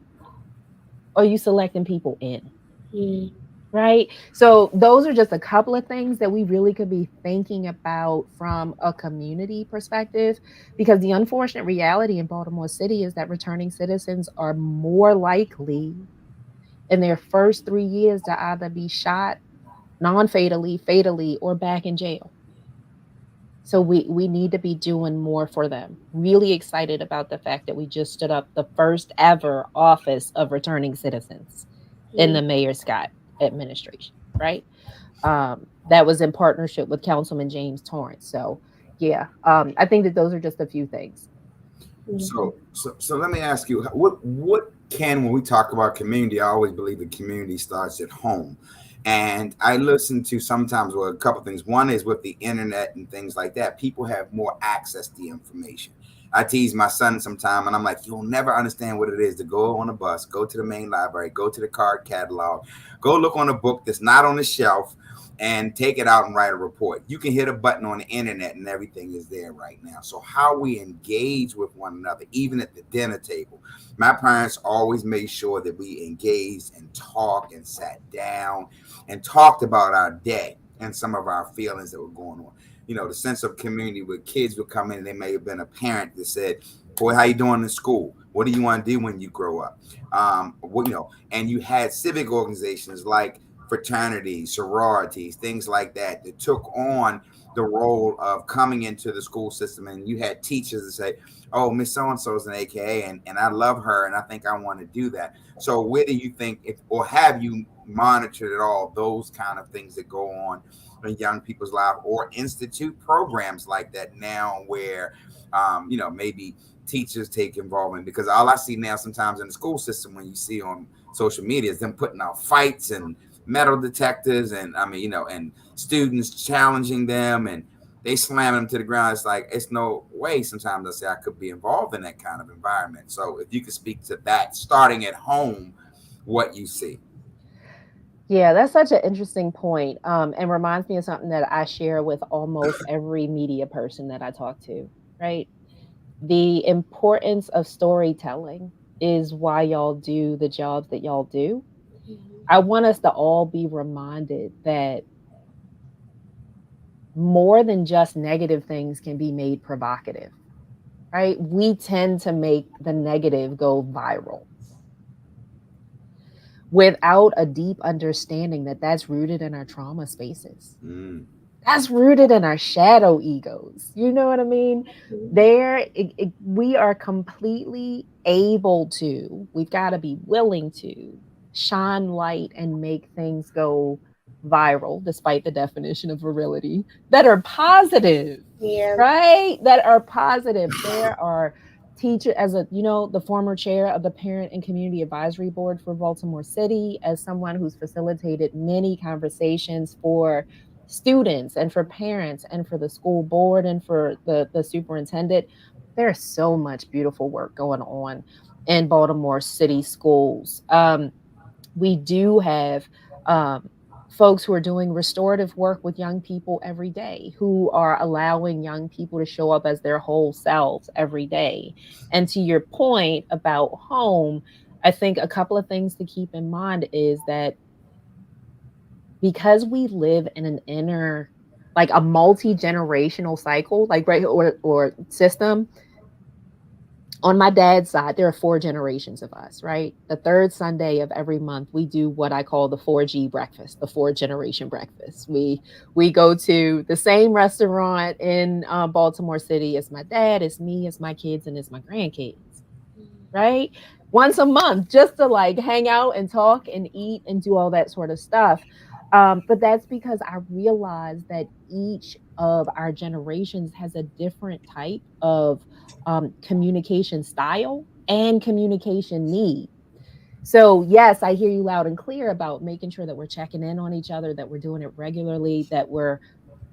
C: or are you selecting people in? Right. So those are just a couple of things that we really could be thinking about from a community perspective, because the unfortunate reality in Baltimore City is that returning citizens are more likely in their first 3 years to either be shot non-fatally, fatally, or back in jail. So we need to be doing more for them. Really excited about the fact that we just stood up the first ever office of returning citizens in the Mayor Scott administration, right? That was in partnership with Councilman James Torrance. So yeah, I think that those are just a few things.
B: So let me ask you, what can, when we talk about community, I always believe the community starts at home. And I listen to sometimes, well, a couple things. One is with the internet and things like that, people have more access to information. I tease my son sometime and I'm like, you'll never understand what it is to go on a bus, go to the main library, go to the card catalog, go look on a book that's not on the shelf and take it out and write a report. You can hit a button on the internet and everything is there right now. So how we engage with one another, even at the dinner table. My parents always made sure that we engaged and talked and sat down and talked about our day and some of our feelings that were going on. You know, the sense of community where kids would come in and they may have been a parent that said, boy, how you doing in school? What do you want to do when you grow up? And you had civic organizations like fraternities, sororities, things like that, that took on the role of coming into the school system, and you had teachers that say, "Oh, Miss So and So is an AKA, and I love her, and I think I want to do that." So, where do you think, if or have you monitored at all those kind of things that go on in young people's lives, or institute programs like that now, where maybe teachers take involvement? Because all I see now sometimes in the school system, when you see on social media, is them putting out fights and metal detectors, and and students challenging them, and they slam them to the ground. It's like, it's no way sometimes I say I could be involved in that kind of environment. So if you could speak to that, starting at home, what you see.
C: Yeah, that's such an interesting point, and reminds me of something that I share with almost every media person that I talk to, right? The importance of storytelling is why y'all do the jobs that y'all do. I want us to all be reminded that more than just negative things can be made provocative, right? We tend to make the negative go viral without a deep understanding that that's rooted in our trauma spaces.
B: Mm.
C: That's rooted in our shadow egos. You know what I mean? We are completely able to, we've got to be willing to shine light and make things go viral, despite the definition of virility, that are positive,
A: Yeah.
C: right? That are positive. There are teacher as a the former chair of the parent and community advisory board for Baltimore City, as someone who's facilitated many conversations for students and for parents and for the school board and for the superintendent. There's so much beautiful work going on in Baltimore City schools. We do have um, folks who are doing restorative work with young people every day, who are allowing young people to show up as their whole selves every day. And to your point about home, I think a couple of things to keep in mind is that because we live in an inner, like a multi-generational cycle, like right, or system. On my dad's side, there are 4 generations of us, right? The third Sunday of every month, we do what I call the 4G breakfast, the 4 generation breakfast. We go to the same restaurant in Baltimore City as my dad, as me, as my kids, and as my grandkids, right? Once a month, just to like hang out and talk and eat and do all that sort of stuff. But that's because I realized that each of our generations has a different type of communication style and communication need. So, yes, I hear you loud and clear about making sure that we're checking in on each other, that we're doing it regularly, that we're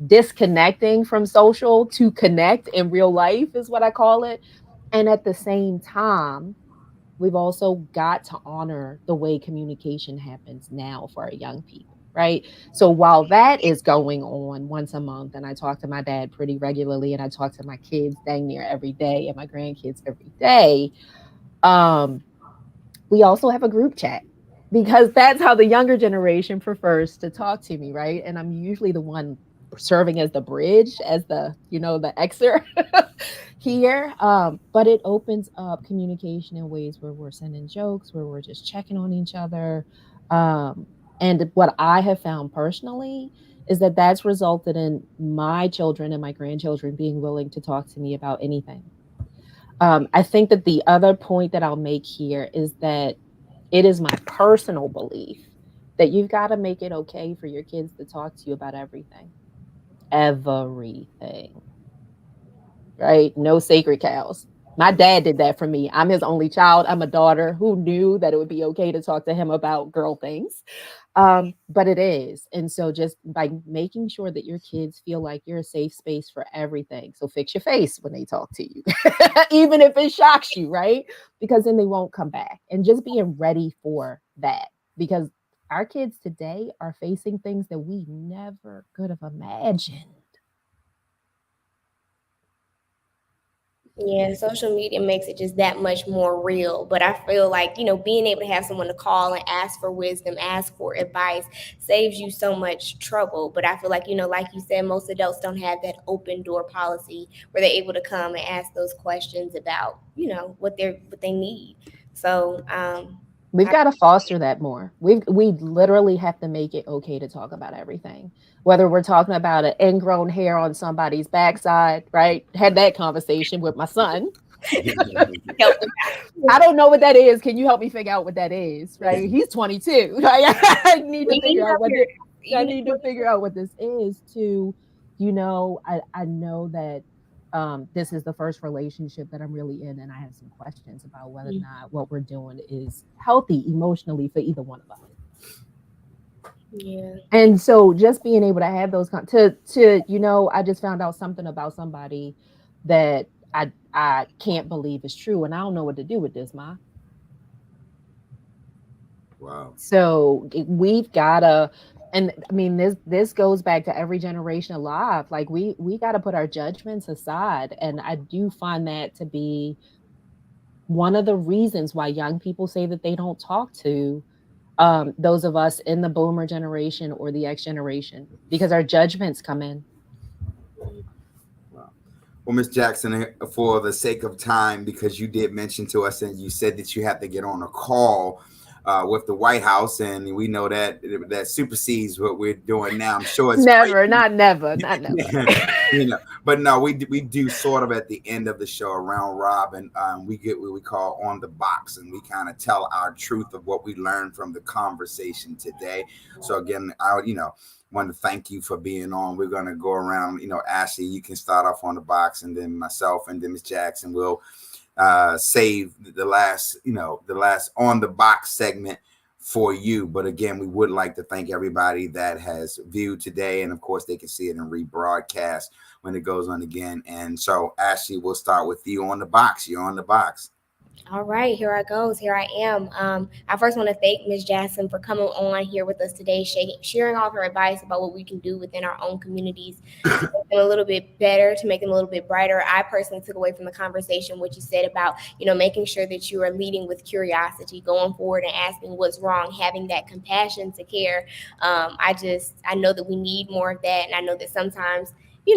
C: disconnecting from social to connect in real life, is what I call it. And at the same time, we've also got to honor the way communication happens now for our young people, right? So while that is going on once a month, and I talk to my dad pretty regularly, and I talk to my kids dang near every day, and my grandkids every day, um, we also have a group chat, because that's how the younger generation prefers to talk to me, right? And I'm usually the one serving as the bridge, as the Xer here. But it opens up communication in ways where we're sending jokes, where we're just checking on each other. Um, and what I have found personally is that that's resulted in my children and my grandchildren being willing to talk to me about anything. I think that the other point that I'll make here is that it is my personal belief that you've got to make it okay for your kids to talk to you about everything. Everything, right? No sacred cows. My dad did that for me. I'm his only child. I'm a daughter who knew that it would be okay to talk to him about girl things. But it is. And so just by making sure that your kids feel like you're a safe space for everything. So fix your face when they talk to you, even if it shocks you, right? Because then they won't come back. And just being ready for that. Because our kids today are facing things that we never could have imagined.
A: Yeah, social media makes it just that much more real. But I feel like, being able to have someone to call and ask for wisdom, ask for advice, saves you so much trouble. But I feel like, like you said, most adults don't have that open door policy where they're able to come and ask those questions about, what they need. So,
C: We've got to foster that more. We literally have to make it okay to talk about everything. Whether we're talking about an ingrown hair on somebody's backside, right? Had that conversation with my son.
A: Help them
C: I don't know what that is. Can you help me figure out what that is? Right? He's 22. Right? I need to
A: We need
C: figure out
A: help
C: what
A: here.
C: I
A: You need
C: need to figure out what this is to, I know that this is the first relationship that I'm really in, and I have some questions about whether or not what we're doing is healthy emotionally for either one of us.
A: Yeah.
C: And so just being able to have those to I just found out something about somebody that I can't believe is true, and I don't know what to do with this, Ma.
B: Wow.
C: So we've gotta, and I mean this goes back to every generation alive. Like we gotta put our judgments aside, and I do find that to be one of the reasons why young people say that they don't talk to those of us in the boomer generation or the X generation because our judgments come in.
B: Wow. Well, Miss Jackson, for the sake of time, because you did mention to us and you said that you have to get on a call with the White House, and we know that that supersedes what we're doing now. I'm sure it's great.
C: Never, not never, not never.
B: But no, we do sort of at the end of the show around Robin. We get what we call on the box, and we kind of tell our truth of what we learned from the conversation today. So again, I want to thank you for being on. We're going to go around. Ashley, you can start off on the box, and then myself, and then Miss Jackson will save the last on the box segment for you. But again, we would like to thank everybody that has viewed today, and of course they can see it in rebroadcast when it goes on again. And so Ashley, we'll start with you on the box. You're on the box.
A: All right, here I goes. Here I am. I first want to thank Ms. Jackson for coming on here with us today, sharing all of her advice about what we can do within our own communities to make them a little bit better, to make them a little bit brighter. I personally took away from the conversation what you said about, making sure that you are leading with curiosity, going forward and asking what's wrong, having that compassion to care. I know that we need more of that, and I know that sometimes you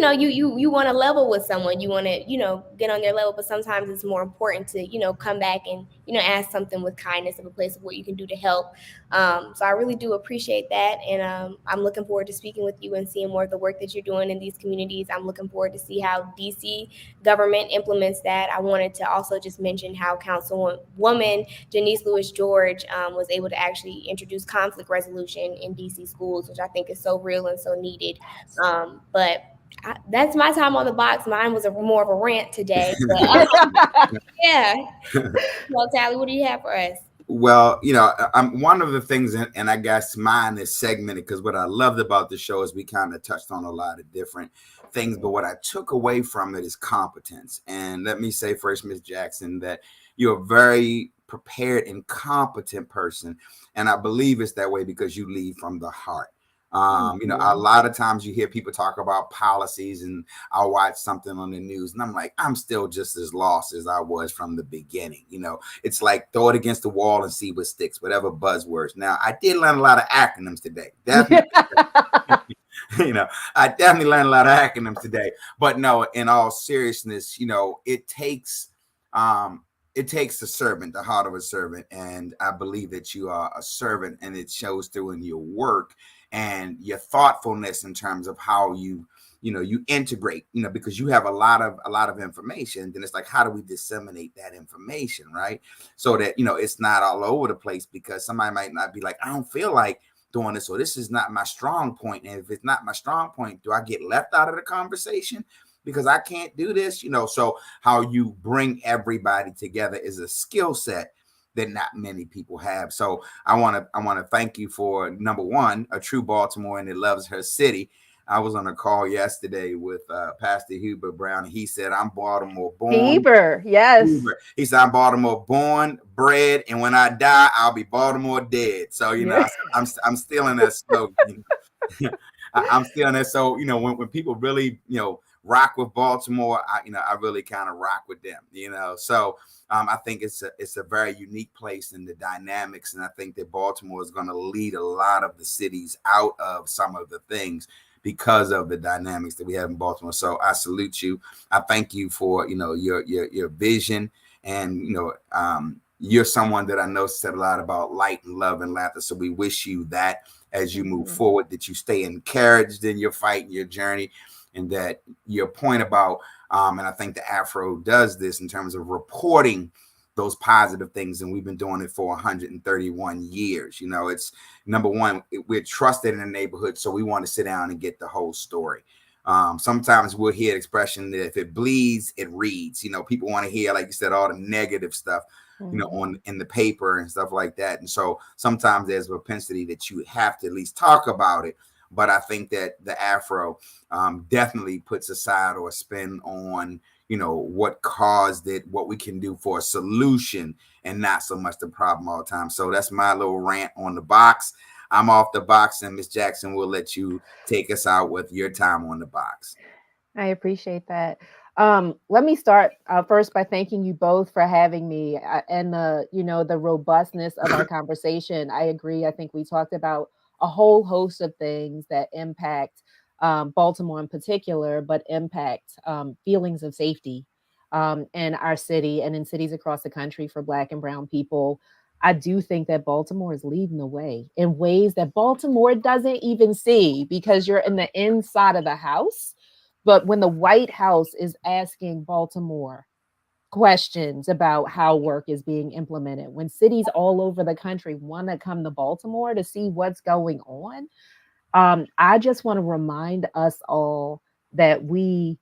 A: want to level with someone, you want to get on their level, but sometimes it's more important to come back and ask something with kindness of a place of what you can do to help. So I really do appreciate that, and I'm looking forward to speaking with you and seeing more of the work that you're doing in these communities. I'm looking forward to see how DC government implements that. I wanted to also just mention how Councilwoman Janice Lewis George was able to actually introduce conflict resolution in DC schools, which I think is so real and so needed. But that's my time on the box. Mine was more of a rant today. But, yeah. Well, Tally, what do you have for us?
B: Well, I'm one of the things, and I guess mine is segmented because what I loved about the show is we kind of touched on a lot of different things, but what I took away from it is competence. And let me say first, Ms. Jackson, that you're a very prepared and competent person, and I believe it's that way because you lead from the heart. A lot of times you hear people talk about policies, and I'll watch something on the news and I'm like, I'm still just as lost as I was from the beginning. It's like throw it against the wall and see what sticks, whatever buzzwords. Now, I did learn a lot of acronyms today. Definitely. I definitely learned a lot of acronyms today. But no, in all seriousness, it takes a servant, the heart of a servant. And I believe that you are a servant, and it shows through in your work and your thoughtfulness in terms of how you integrate, because you have a lot of information. Then it's like, how do we disseminate that information, right? So that, it's not all over the place, because somebody might not be like, I don't feel like doing this, or this is not my strong point. And if it's not my strong point, do I get left out of the conversation because I can't do this? So how you bring everybody together is a skill set that not many people have. So I want to thank you for, number one, a true Baltimorean that loves her city. I was on a call yesterday with Pastor Hubert Brown, and he said, I'm Baltimore born.
C: Heber, yes.
B: Hubert. He said, I'm Baltimore born, bred, and when I die, I'll be Baltimore dead. So, I'm still in that slogan. I'm still in that. So, when people really, rock with Baltimore, I really kind of rock with them, So I think it's a very unique place in the dynamics. And I think that Baltimore is going to lead a lot of the cities out of some of the things because of the dynamics that we have in Baltimore. So I salute you. I thank you for, your vision and, you're someone that I know said a lot about light and love and laughter. So we wish you that as you move forward, that you stay encouraged in your fight and your journey, and that your point about, and I think the Afro does this in terms of reporting those positive things, and we've been doing it for 131 years. You know, it's number one, we're trusted in the neighborhood, so we want to sit down and get the whole story. Sometimes we'll hear the expression that if it bleeds, it reads. You know, people want to hear, like you said, all the negative stuff, you know, on in the paper and stuff like that. And so sometimes there's a propensity that you have to at least talk about it. But I think that the Afro definitely puts aside or a spin on, you know, what caused it, what we can do for a solution, and not so much the problem all the time. So that's my little rant on the box. I'm off the box, and Miss Jackson will let you take us out with your time on the box.
C: I appreciate that. Let me start first by thanking you both for having me, and the, you know, the robustness of our conversation. I agree. I think we talked about a whole host of things that impact Baltimore in particular, but impact feelings of safety in our city and in cities across the country for Black and Brown people. I do think that Baltimore is leading the way in ways that Baltimore doesn't even see, because you're in the inside of the house. But when the White House is asking Baltimore questions about how work is being implemented, when cities all over the country want to come to Baltimore to see what's going on, I just want to remind us all that we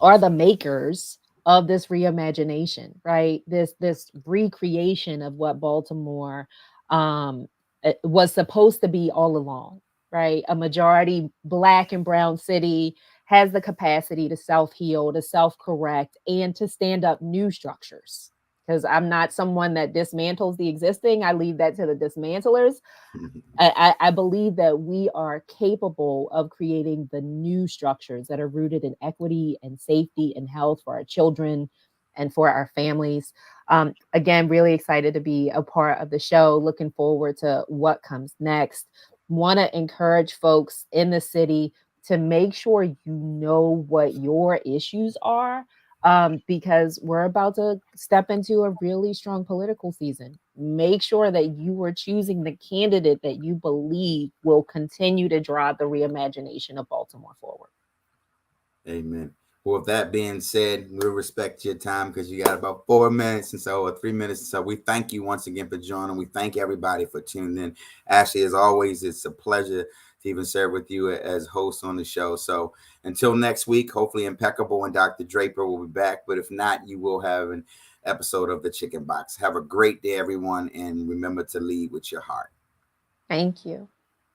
C: are the makers of this reimagination, right? This recreation of what Baltimore was supposed to be all along, right? A majority Black and Brown city has the capacity to self heal, to self correct, and to stand up new structures. Because I'm not someone that dismantles the existing, I leave that to the dismantlers. I believe that we are capable of creating the new structures that are rooted in equity and safety and health for our children and for our families. Again, really excited to be a part of the show. Looking forward to what comes next. Want to encourage folks in the city to make sure you know what your issues are, because we're about to step into a really strong political season. Make sure that you are choosing the candidate that you believe will continue to drive the reimagination of Baltimore forward.
B: Amen. Well, with that being said, we'll respect your time because you got about 4 minutes and so, or 3 minutes. So we thank you once again for joining. We thank everybody for tuning in. Ashley, as always, it's a pleasure to even serve with you as host on the show. So until next week, hopefully Impeccable and Dr. Draper will be back. But if not, you will have an episode of The Chicken Box. Have a great day, everyone. And remember to lead with your heart.
C: Thank you.